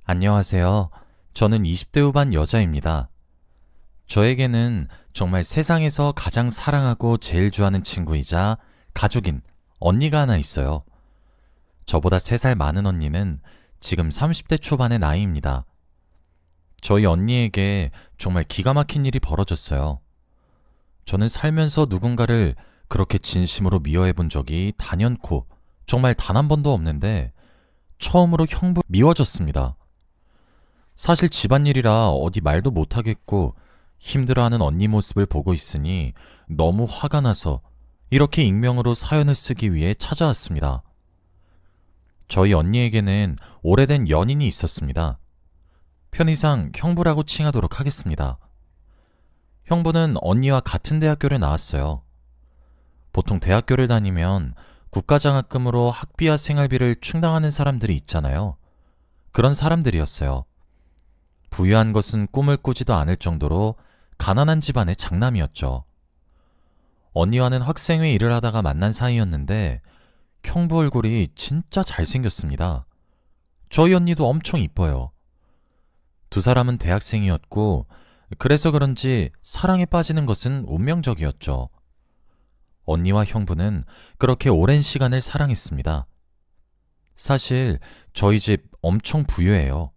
안녕하세요. 저는 20대 후반 여자입니다. 저에게는 정말 세상에서 가장 사랑하고 제일 좋아하는 친구이자 가족인 언니가 하나 있어요. 저보다 3살 많은 언니는 지금 30대 초반의 나이입니다. 저희 언니에게 정말 기가 막힌 일이 벌어졌어요. 저는 살면서 누군가를 그렇게 진심으로 미워해 본 적이 단연코 정말 단 한 번도 없는데 처음으로 형부 미워졌습니다. 사실 집안일이라 어디 말도 못하겠고 힘들어하는 언니 모습을 보고 있으니 너무 화가 나서 이렇게 익명으로 사연을 쓰기 위해 찾아왔습니다. 저희 언니에게는 오래된 연인이 있었습니다. 편의상 형부라고 칭하도록 하겠습니다. 형부는 언니와 같은 대학교를 나왔어요. 보통 대학교를 다니면 국가장학금으로 학비와 생활비를 충당하는 사람들이 있잖아요. 그런 사람들이었어요. 부유한 것은 꿈을 꾸지도 않을 정도로 가난한 집안의 장남이었죠. 언니와는 학생회 일을 하다가 만난 사이였는데 형부 얼굴이 진짜 잘생겼습니다. 저희 언니도 엄청 이뻐요. 두 사람은 대학생이었고 그래서 그런지 사랑에 빠지는 것은 운명적이었죠. 언니와 형부는 그렇게 오랜 시간을 사랑했습니다. 사실 저희 집 엄청 부유해요.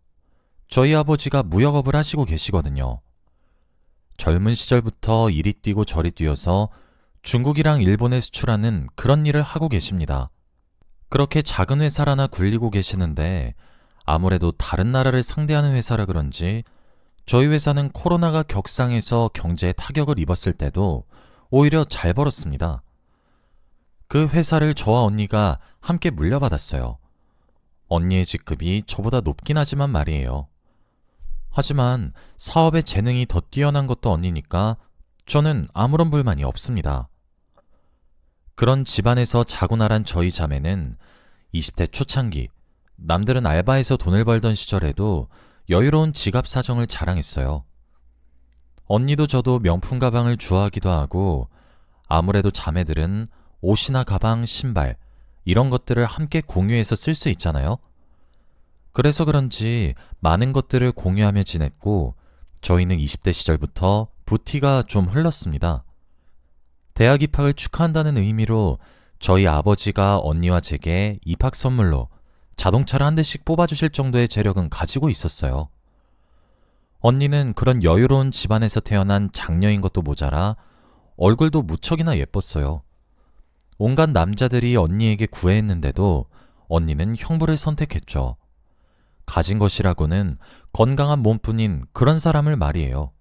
저희 아버지가 무역업을 하시고 계시거든요. 젊은 시절부터 이리 뛰고 저리 뛰어서 중국이랑 일본에 수출하는 그런 일을 하고 계십니다. 그렇게 작은 회사를 하나 굴리고 계시는데 아무래도 다른 나라를 상대하는 회사라 그런지 저희 회사는 코로나가 격상해서 경제에 타격을 입었을 때도 오히려 잘 벌었습니다. 그 회사를 저와 언니가 함께 물려받았어요. 언니의 직급이 저보다 높긴 하지만 말이에요. 하지만 사업에 재능이 더 뛰어난 것도 언니니까 저는 아무런 불만이 없습니다. 그런 집안에서 자고 나란 저희 자매는 20대 초창기, 남들은 알바해서 돈을 벌던 시절에도 여유로운 지갑 사정을 자랑했어요. 언니도 저도 명품 가방을 좋아하기도 하고 아무래도 자매들은 옷이나 가방, 신발 이런 것들을 함께 공유해서 쓸 수 있잖아요. 그래서 그런지 많은 것들을 공유하며 지냈고 저희는 20대 시절부터 부티가 좀 흘렀습니다. 대학 입학을 축하한다는 의미로 저희 아버지가 언니와 제게 입학 선물로 자동차를 한 대씩 뽑아주실 정도의 재력은 가지고 있었어요. 언니는 그런 여유로운 집안에서 태어난 장녀인 것도 모자라 얼굴도 무척이나 예뻤어요. 온갖 남자들이 언니에게 구애했는데도 언니는 형부를 선택했죠. 가진 것이라고는 건강한 몸뿐인 그런 사람을 말이에요.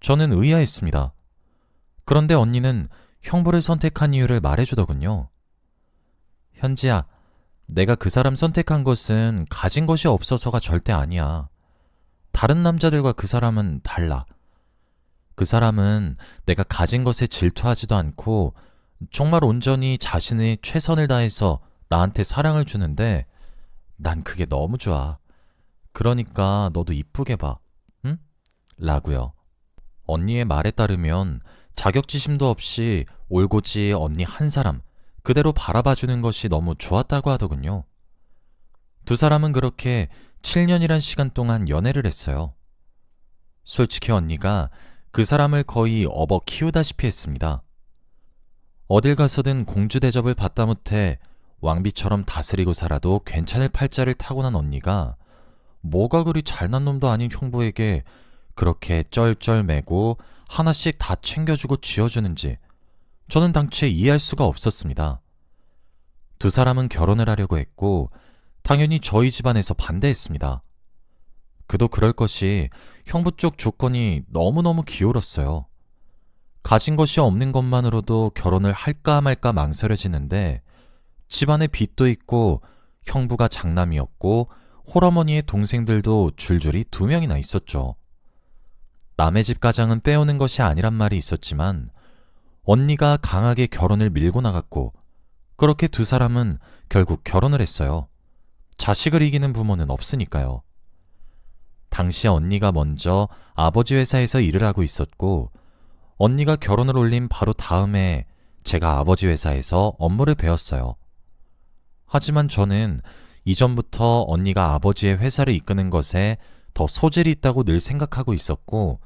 저는 의아했습니다. 그런데 언니는 형부를 선택한 이유를 말해주더군요. 현지야, 내가 그 사람 선택한 것은 가진 것이 없어서가 절대 아니야. 다른 남자들과 그 사람은 달라. 그 사람은 내가 가진 것에 질투하지도 않고 정말 온전히 자신의 최선을 다해서 나한테 사랑을 주는데 난 그게 너무 좋아. 그러니까 너도 이쁘게 봐. 응? 라고요. 언니의 말에 따르면 자격지심도 없이 올고지 언니 한 사람 그대로 바라봐주는 것이 너무 좋았다고 하더군요. 두 사람은 그렇게 7년이란 시간 동안 연애를 했어요. 솔직히 언니가 그 사람을 거의 업어 키우다시피 했습니다. 어딜 가서든 공주 대접을 받다 못해 왕비처럼 다스리고 살아도 괜찮을 팔자를 타고난 언니가 뭐가 그리 잘난 놈도 아닌 형부에게 그렇게 쩔쩔매고 하나씩 다 챙겨주고 쥐어주는지 저는 당최 이해할 수가 없었습니다. 두 사람은 결혼을 하려고 했고 당연히 저희 집안에서 반대했습니다. 그도 그럴 것이 형부 쪽 조건이 너무너무 기울었어요. 가진 것이 없는 것만으로도 결혼을 할까 말까 망설여지는데 집안에 빚도 있고 형부가 장남이었고 홀어머니의 동생들도 줄줄이 2명이나 있었죠. 남의 집 가장은 빼오는 것이 아니란 말이 있었지만 언니가 강하게 결혼을 밀고 나갔고 그렇게 두 사람은 결국 결혼을 했어요. 자식을 이기는 부모는 없으니까요. 당시 언니가 먼저 아버지 회사에서 일을 하고 있었고 언니가 결혼을 올린 바로 다음에 제가 아버지 회사에서 업무를 배웠어요. 하지만 저는 이전부터 언니가 아버지의 회사를 이끄는 것에 더 소질이 있다고 늘 생각하고 있었고,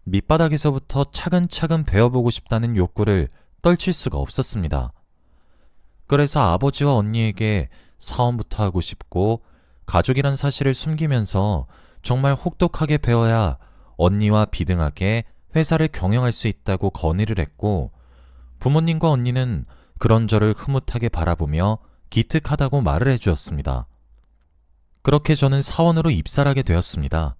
밑바닥에서부터 차근차근 배워보고 싶다는 욕구를 떨칠 수가 없었습니다. 그래서 아버지와 언니에게 사원부터 하고 싶고, 가족이란 사실을 숨기면서 정말 혹독하게 배워야 언니와 비등하게 회사를 경영할 수 있다고 건의를 했고, 부모님과 언니는 그런 저를 흐뭇하게 바라보며 기특하다고 말을 해주었습니다. 그렇게 저는 사원으로 입사를 하게 되었습니다.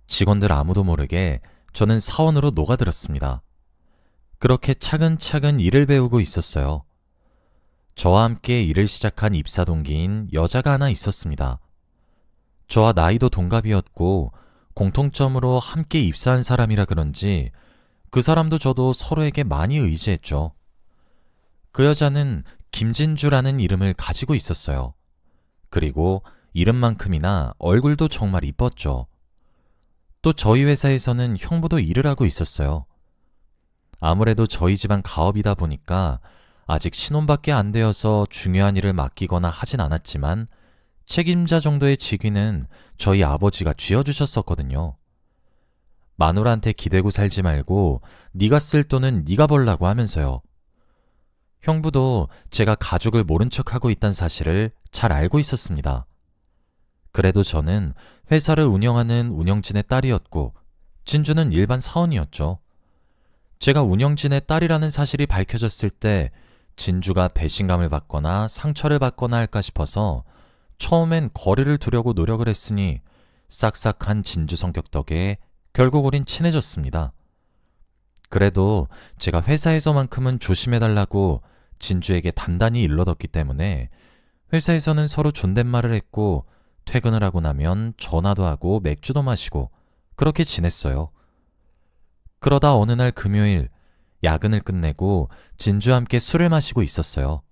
직원들 아무도 모르게 저는 사원으로 녹아들었습니다. 그렇게 차근차근 일을 배우고 있었어요. 저와 함께 일을 시작한 입사 동기인 여자가 하나 있었습니다. 저와 나이도 동갑이었고 공통점으로 함께 입사한 사람이라 그런지 그 사람도 저도 서로에게 많이 의지했죠. 그 여자는 김진주라는 이름을 가지고 있었어요. 그리고 이름만큼이나 얼굴도 정말 이뻤죠. 또 저희 회사에서는 형부도 일을 하고 있었어요. 아무래도 저희 집안 가업이다 보니까 아직 신혼밖에 안 되어서 중요한 일을 맡기거나 하진 않았지만 책임자 정도의 직위는 저희 아버지가 쥐어주셨었거든요. 마누라한테 기대고 살지 말고 네가 쓸 돈은 네가 벌라고 하면서요. 형부도 제가 가족을 모른 척하고 있다는 사실을 잘 알고 있었습니다. 그래도 저는 회사를 운영하는 운영진의 딸이었고 진주는 일반 사원이었죠. 제가 운영진의 딸이라는 사실이 밝혀졌을 때 진주가 배신감을 받거나 상처를 받거나 할까 싶어서 처음엔 거리를 두려고 노력을 했으니 싹싹한 진주 성격 덕에 결국 우린 친해졌습니다. 그래도 제가 회사에서만큼은 조심해달라고 진주에게 단단히 일러뒀기 때문에 회사에서는 서로 존댓말을 했고 퇴근을 하고 나면 전화도 하고 맥주도 마시고 그렇게 지냈어요. 그러다 어느 날 금요일 야근을 끝내고 진주와 함께 술을 마시고 있었어요.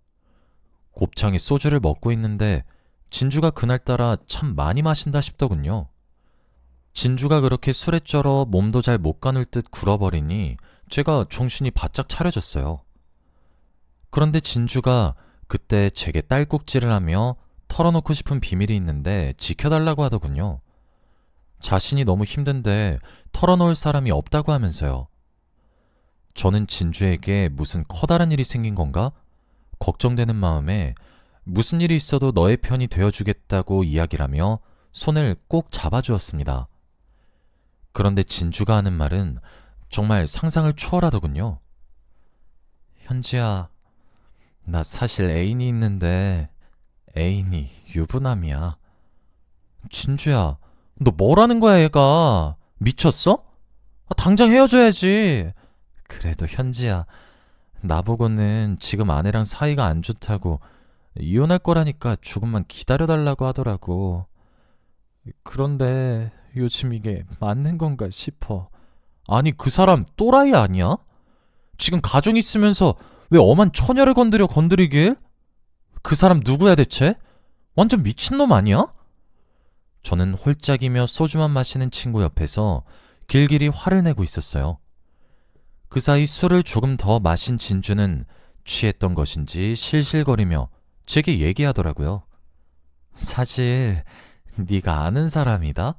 곱창에 소주를 먹고 있는데 진주가 그날따라 참 많이 마신다 싶더군요. 진주가 그렇게 술에 쩔어 몸도 잘 못 가눌 듯 굴어버리니 제가 정신이 바짝 차려졌어요. 그런데 진주가 그때 제게 딸꾹질을 하며 털어놓고 싶은 비밀이 있는데 지켜달라고 하더군요. 자신이 너무 힘든데 털어놓을 사람이 없다고 하면서요. 저는 진주에게 무슨 커다란 일이 생긴 건가? 걱정되는 마음에 무슨 일이 있어도 너의 편이 되어주겠다고 이야기라며 손을 꼭 잡아주었습니다. 그런데 진주가 하는 말은 정말 상상을 초월하더군요. 현지야, 나 사실 애인이 있는데 애인이 유부남이야. 진주야, 너 뭐라는 거야 얘가? 미쳤어? 당장 헤어져야지. 그래도 현지야, 나보고는 지금 아내랑 사이가 안 좋다고 이혼할 거라니까 조금만 기다려달라고 하더라고. 그런데 요즘 이게 맞는 건가 싶어. 아니 그 사람 또라이 아니야? 지금 가정 있으면서 왜 엄한 처녀를 건드리길? 그 사람 누구야 대체? 완전 미친놈 아니야? 저는 홀짝이며 소주만 마시는 친구 옆에서 길길이 화를 내고 있었어요. 그 사이 술을 조금 더 마신 진주는 취했던 것인지 실실거리며 제게 얘기하더라고요. 사실 네가 아는 사람이다?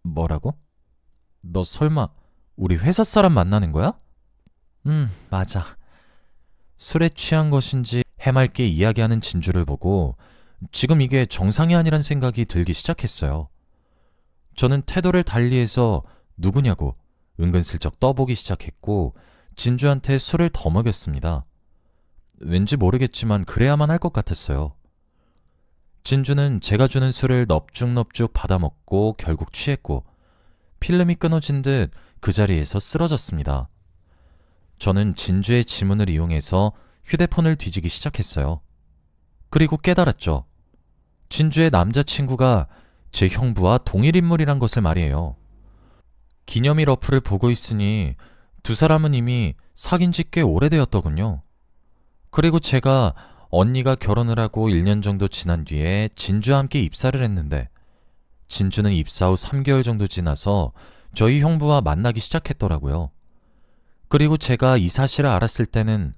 뭐라고? 너 설마 우리 회사 사람 만나는 거야? 맞아. 술에 취한 것인지 해맑게 이야기하는 진주를 보고 지금 이게 정상이 아니란 생각이 들기 시작했어요. 저는 태도를 달리해서 누구냐고 은근슬쩍 떠보기 시작했고 진주한테 술을 더 먹였습니다. 왠지 모르겠지만 그래야만 할 것 같았어요. 진주는 제가 주는 술을 넙죽넙죽 받아먹고 결국 취했고 필름이 끊어진 듯 그 자리에서 쓰러졌습니다. 저는 진주의 지문을 이용해서 휴대폰을 뒤지기 시작했어요. 그리고 깨달았죠. 진주의 남자친구가 제 형부와 동일 인물이란 것을 말이에요. 기념일 어플을 보고 있으니 두 사람은 이미 사귄 지 꽤 오래되었더군요. 그리고 제가 언니가 결혼을 하고 1년 정도 지난 뒤에 진주와 함께 입사를 했는데 진주는 입사 후 3개월 정도 지나서 저희 형부와 만나기 시작했더라고요. 그리고 제가 이 사실을 알았을 때는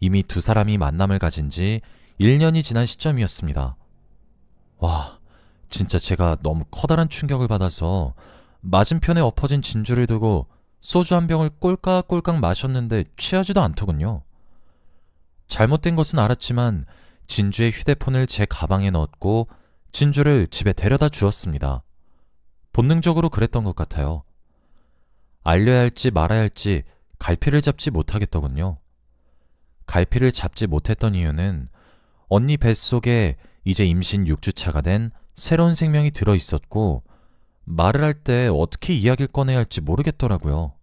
이미 두 사람이 만남을 가진 지 1년이 지난 시점이었습니다. 와, 진짜 제가 너무 커다란 충격을 받아서 맞은편에 엎어진 진주를 두고 소주 한 병을 꼴깍꼴깍 마셨는데 취하지도 않더군요. 잘못된 것은 알았지만 진주의 휴대폰을 제 가방에 넣었고 진주를 집에 데려다 주었습니다. 본능적으로 그랬던 것 같아요. 알려야 할지 말아야 할지 갈피를 잡지 못하겠더군요. 갈피를 잡지 못했던 이유는 언니 뱃속에 이제 임신 6주차가 된 새로운 생명이 들어있었고 말을 할 때 어떻게 이야기를 꺼내야 할지 모르겠더라고요.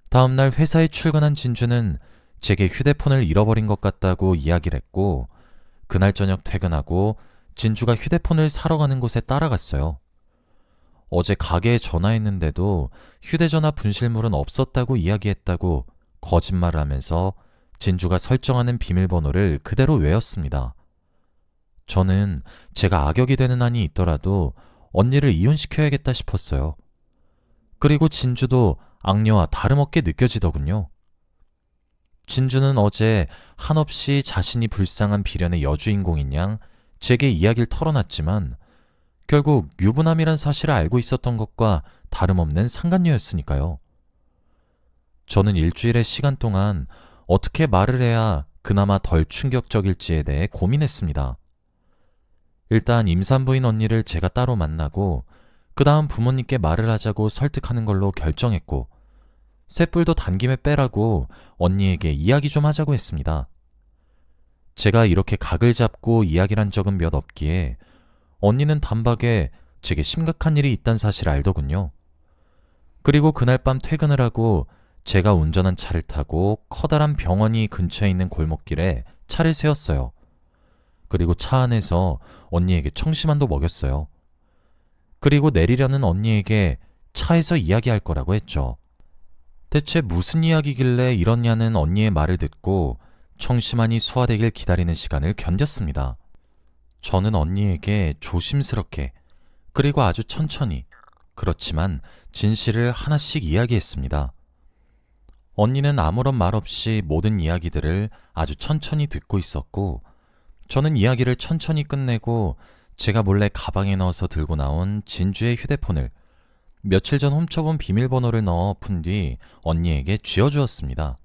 다음날 회사에 출근한 진주는 제게 휴대폰을 잃어버린 것 같다고 이야기를 했고 그날 저녁 퇴근하고 진주가 휴대폰을 사러 가는 곳에 따라갔어요. 어제 가게에 전화했는데도 휴대전화 분실물은 없었다고 이야기했다고 거짓말을 하면서 진주가 설정하는 비밀번호를 그대로 외웠습니다. 저는 제가 악역이 되는 한이 있더라도 언니를 이혼시켜야겠다 싶었어요. 그리고 진주도 악녀와 다름없게 느껴지더군요. 진주는 어제 한없이 자신이 불쌍한 비련의 여주인공인 양 제게 이야기를 털어놨지만 결국 유부남이란 사실을 알고 있었던 것과 다름없는 상간녀였으니까요. 저는 일주일의 시간 동안 어떻게 말을 해야 그나마 덜 충격적일지에 대해 고민했습니다. 일단 임산부인 언니를 제가 따로 만나고 그 다음 부모님께 말을 하자고 설득하는 걸로 결정했고 쇳불도 단김에 빼라고 언니에게 이야기 좀 하자고 했습니다. 제가 이렇게 각을 잡고 이야기를 한 적은 몇 없기에 언니는 단박에 제게 심각한 일이 있다는 사실을 알더군요. 그리고 그날 밤 퇴근을 하고 제가 운전한 차를 타고 커다란 병원이 근처에 있는 골목길에 차를 세웠어요. 그리고 차 안에서 언니에게 청심환도 먹였어요. 그리고 내리려는 언니에게 차에서 이야기할 거라고 했죠. 대체 무슨 이야기길래 이러냐는 언니의 말을 듣고 청심환이 소화되길 기다리는 시간을 견뎠습니다. 저는 언니에게 조심스럽게 그리고 아주 천천히 그렇지만 진실을 하나씩 이야기했습니다. 언니는 아무런 말 없이 모든 이야기들을 아주 천천히 듣고 있었고 저는 이야기를 천천히 끝내고 제가 몰래 가방에 넣어서 들고 나온 진주의 휴대폰을 며칠 전 훔쳐본 비밀번호를 넣어 푼 뒤 언니에게 쥐어주었습니다.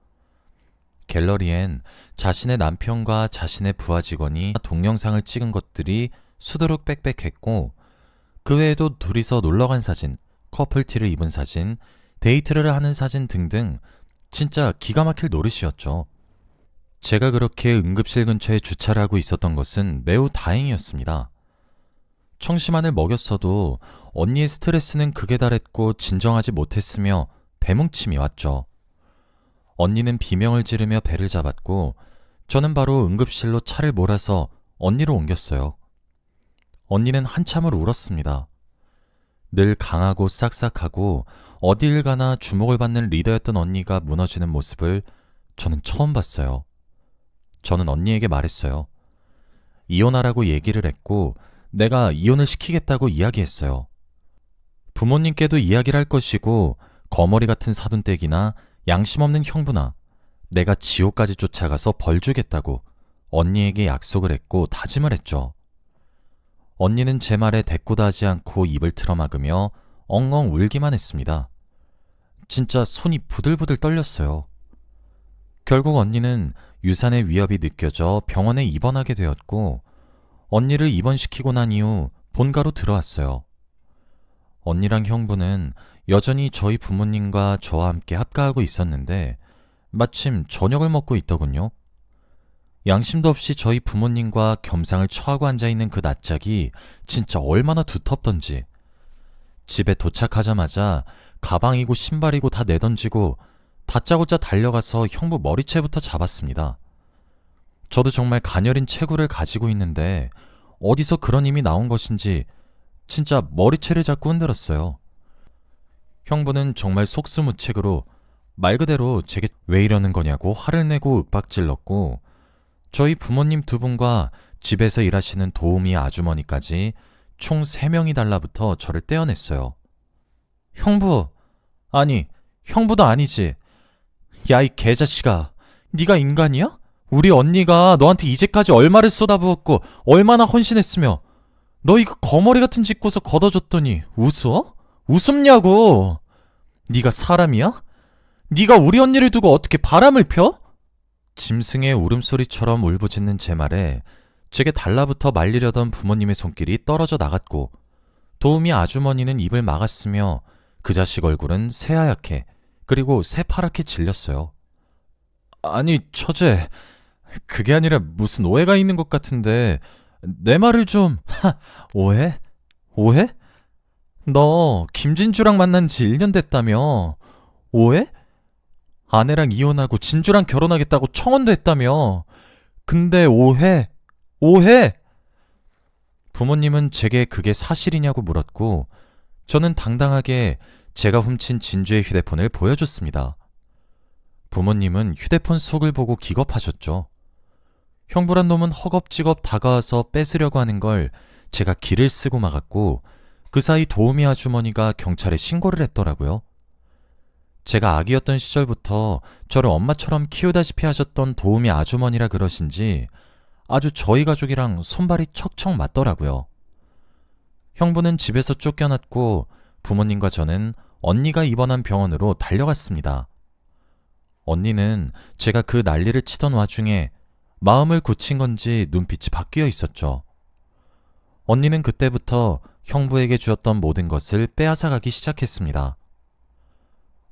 갤러리엔 자신의 남편과 자신의 부하 직원이 동영상을 찍은 것들이 수두룩 빽빽했고 그 외에도 둘이서 놀러간 사진, 커플티를 입은 사진, 데이트를 하는 사진 등등 진짜 기가 막힐 노릇이었죠. 제가 그렇게 응급실 근처에 주차를 하고 있었던 것은 매우 다행이었습니다. 청심환을 먹였어도 언니의 스트레스는 극에 달했고 진정하지 못했으며 배뭉침이 왔죠. 언니는 비명을 지르며 배를 잡았고 저는 바로 응급실로 차를 몰아서 언니를 옮겼어요. 언니는 한참을 울었습니다. 늘 강하고 싹싹하고 어딜 가나 주목을 받는 리더였던 언니가 무너지는 모습을 저는 처음 봤어요. 저는 언니에게 말했어요. 이혼하라고 얘기를 했고 내가 이혼을 시키겠다고 이야기했어요. 부모님께도 이야기를 할 것이고 거머리 같은 사돈댁이나 양심 없는 형부나 내가 지옥까지 쫓아가서 벌 주겠다고 언니에게 약속을 했고 다짐을 했죠. 언니는 제 말에 대꾸도 하지 않고 입을 틀어막으며 엉엉 울기만 했습니다. 진짜 손이 부들부들 떨렸어요. 결국 언니는 유산의 위협이 느껴져 병원에 입원하게 되었고 언니를 입원시키고 난 이후 본가로 들어왔어요. 언니랑 형부는 여전히 저희 부모님과 저와 함께 합가하고 있었는데 마침 저녁을 먹고 있더군요. 양심도 없이 저희 부모님과 겸상을 처하고 앉아있는 그 낯짝이 진짜 얼마나 두텁던지. 집에 도착하자마자 가방이고 신발이고 다 내던지고 다짜고짜 달려가서 형부 머리채부터 잡았습니다. 저도 정말 가녀린 체구를 가지고 있는데 어디서 그런 힘이 나온 것인지 진짜 머리채를 잡고 흔들었어요. 형부는 정말 속수무책으로 말 그대로 제게 왜 이러는 거냐고 화를 내고 윽박질렀고 저희 부모님 두 분과 집에서 일하시는 도우미 아주머니까지 총 3명이 달라붙어 저를 떼어냈어요. 형부, 아니 형부도 아니지. 야 이 개자식아, 네가 인간이야? 우리 언니가 너한테 이제까지 얼마를 쏟아부었고 얼마나 헌신했으며 너 이거 거머리 같은 짓고서 걷어줬더니 웃어? 웃음냐고! 네가 사람이야? 네가 우리 언니를 두고 어떻게 바람을 펴? 짐승의 울음소리처럼 울부짖는 제 말에 제게 달라붙어 말리려던 부모님의 손길이 떨어져 나갔고 도우미 아주머니는 입을 막았으며 그 자식 얼굴은 새하얗게 그리고 새파랗게 질렸어요. 아니, 처제, 그게 아니라 무슨 오해가 있는 것 같은데 내 말을 좀... 오해? 오해? 너 김진주랑 만난 지 1년 됐다며. 오해? 아내랑 이혼하고 진주랑 결혼하겠다고 청혼도 했다며. 근데 오해? 오해? 부모님은 제게 그게 사실이냐고 물었고 저는 당당하게 제가 훔친 진주의 휴대폰을 보여줬습니다. 부모님은 휴대폰 속을 보고 기겁하셨죠. 형부란 놈은 허겁지겁 다가와서 뺏으려고 하는 걸 제가 기를 쓰고 막았고 그 사이 도우미 아주머니가 경찰에 신고를 했더라고요. 제가 아기였던 시절부터 저를 엄마처럼 키우다시피 하셨던 도우미 아주머니라 그러신지 아주 저희 가족이랑 손발이 척척 맞더라고요. 형부는 집에서 쫓겨났고 부모님과 저는 언니가 입원한 병원으로 달려갔습니다. 언니는 제가 그 난리를 치던 와중에 마음을 굳힌 건지 눈빛이 바뀌어 있었죠. 언니는 그때부터 형부에게 주었던 모든 것을 빼앗아가기 시작했습니다.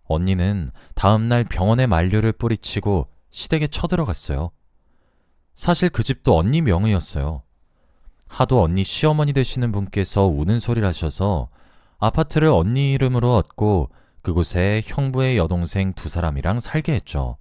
언니는 다음날 병원에 만료를 뿌리치고 시댁에 쳐들어갔어요. 사실 그 집도 언니 명의였어요. 하도 언니 시어머니 되시는 분께서 우는 소리를 하셔서 아파트를 언니 이름으로 얻고 그곳에 형부의 여동생 2사람이랑 살게 했죠.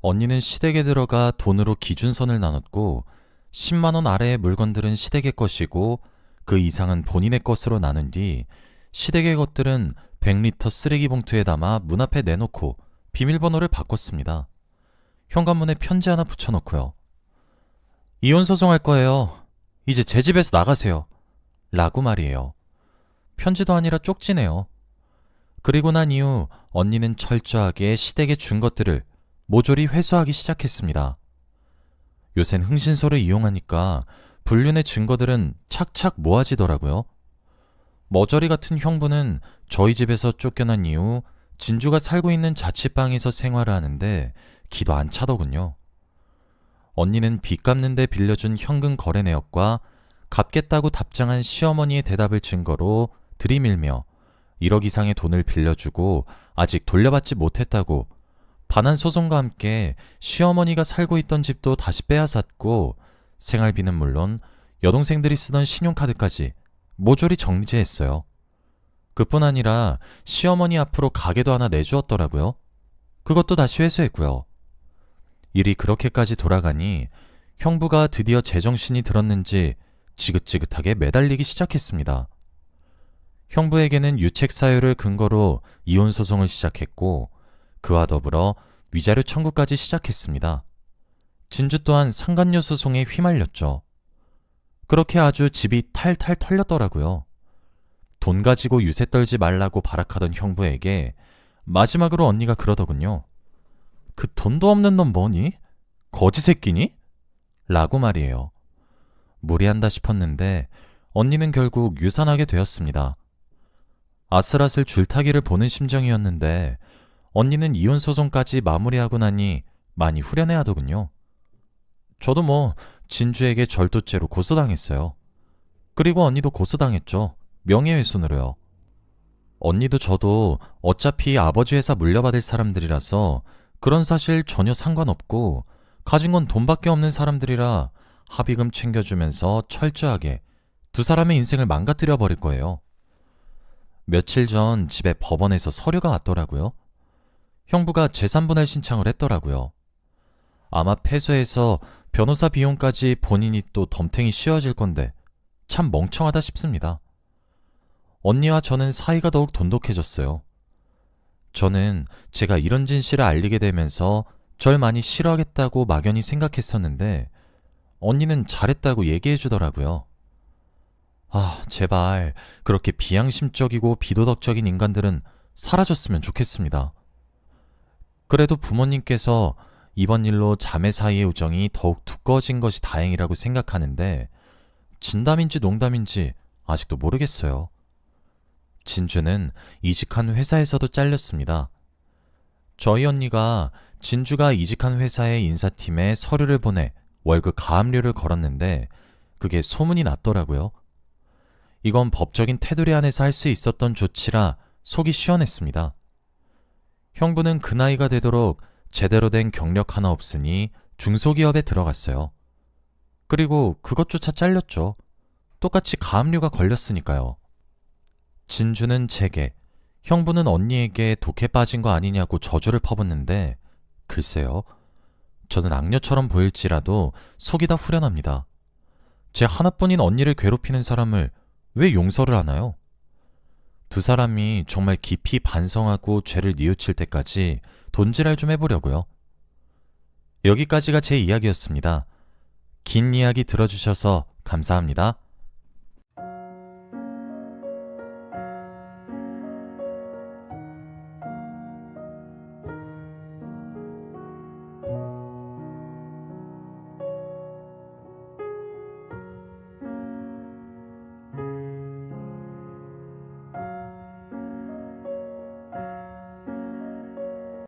언니는 시댁에 들어가 돈으로 기준선을 나눴고 10만 원 아래의 물건들은 시댁의 것이고 그 이상은 본인의 것으로 나눈 뒤 시댁의 것들은 100리터 쓰레기 봉투에 담아 문 앞에 내놓고 비밀번호를 바꿨습니다. 현관문에 편지 하나 붙여놓고요. 이혼 소송할 거예요. 이제 제 집에서 나가세요. 라고 말이에요. 편지도 아니라 쪽지네요. 그리고 난 이후 언니는 철저하게 시댁에 준 것들을 모조리 회수하기 시작했습니다. 요샌 흥신소를 이용하니까 불륜의 증거들은 착착 모아지더라고요. 머저리 같은 형부는 저희 집에서 쫓겨난 이후 진주가 살고 있는 자취방에서 생활을 하는데 기도 안 차더군요. 언니는 빚 갚는 데 빌려준 현금 거래 내역과 갚겠다고 답장한 시어머니의 대답을 증거로 들이밀며 1억 이상의 돈을 빌려주고 아직 돌려받지 못했다고 반환 소송과 함께 시어머니가 살고 있던 집도 다시 빼앗았고 생활비는 물론 여동생들이 쓰던 신용카드까지 모조리 정리제했어요. 그뿐 아니라 시어머니 앞으로 가게도 하나 내주었더라고요. 그것도 다시 회수했고요. 일이 그렇게까지 돌아가니 형부가 드디어 제정신이 들었는지 지긋지긋하게 매달리기 시작했습니다. 형부에게는 유책 사유를 근거로 이혼 소송을 시작했고 그와 더불어 위자료 청구까지 시작했습니다. 진주 또한 상간녀 소송에 휘말렸죠. 그렇게 아주 집이 탈탈 털렸더라고요. 돈 가지고 유세 떨지 말라고 발악하던 형부에게 마지막으로 언니가 그러더군요. 그 돈도 없는 놈 뭐니? 거지 새끼니? 라고 말이에요. 무리한다 싶었는데 언니는 결국 유산하게 되었습니다. 아슬아슬 줄타기를 보는 심정이었는데 언니는 이혼 소송까지 마무리하고 나니 많이 후련해하더군요. 저도 진주에게 절도죄로 고소당했어요. 그리고 언니도 고소당했죠. 명예훼손으로요. 언니도 저도 어차피 아버지 회사 물려받을 사람들이라서 그런 사실 전혀 상관없고 가진 건 돈밖에 없는 사람들이라 합의금 챙겨주면서 철저하게 2사람의 인생을 망가뜨려 버릴 거예요. 며칠 전 집에 법원에서 서류가 왔더라고요. 형부가 재산분할 신청을 했더라고요. 아마 패소해서 변호사 비용까지 본인이 또 덤탱이 씌워질 건데 참 멍청하다 싶습니다. 언니와 저는 사이가 더욱 돈독해졌어요. 저는 제가 이런 진실을 알리게 되면서 절 많이 싫어하겠다고 막연히 생각했었는데 언니는 잘했다고 얘기해 주더라고요. 아, 제발 그렇게 비양심적이고 비도덕적인 인간들은 사라졌으면 좋겠습니다. 그래도 부모님께서 이번 일로 자매 사이의 우정이 더욱 두꺼워진 것이 다행이라고 생각하는데 진담인지 농담인지 아직도 모르겠어요. 진주는 이직한 회사에서도 잘렸습니다. 저희 언니가 진주가 이직한 회사의 인사팀에 서류를 보내 월급 가압류를 걸었는데 그게 소문이 났더라고요. 이건 법적인 테두리 안에서 할 수 있었던 조치라 속이 시원했습니다. 형부는 그 나이가 되도록 제대로 된 경력 하나 없으니 중소기업에 들어갔어요. 그리고 그것조차 잘렸죠. 똑같이 가압류가 걸렸으니까요. 진주는 제게, 형부는 언니에게 독해 빠진 거 아니냐고 저주를 퍼붓는데 글쎄요. 저는 악녀처럼 보일지라도 속이 다 후련합니다. 제 하나뿐인 언니를 괴롭히는 사람을 왜 용서를 하나요? 두 사람이 정말 깊이 반성하고 죄를 뉘우칠 때까지 돈질할 좀 해보려고요. 여기까지가 제 이야기였습니다. 긴 이야기 들어주셔서 감사합니다.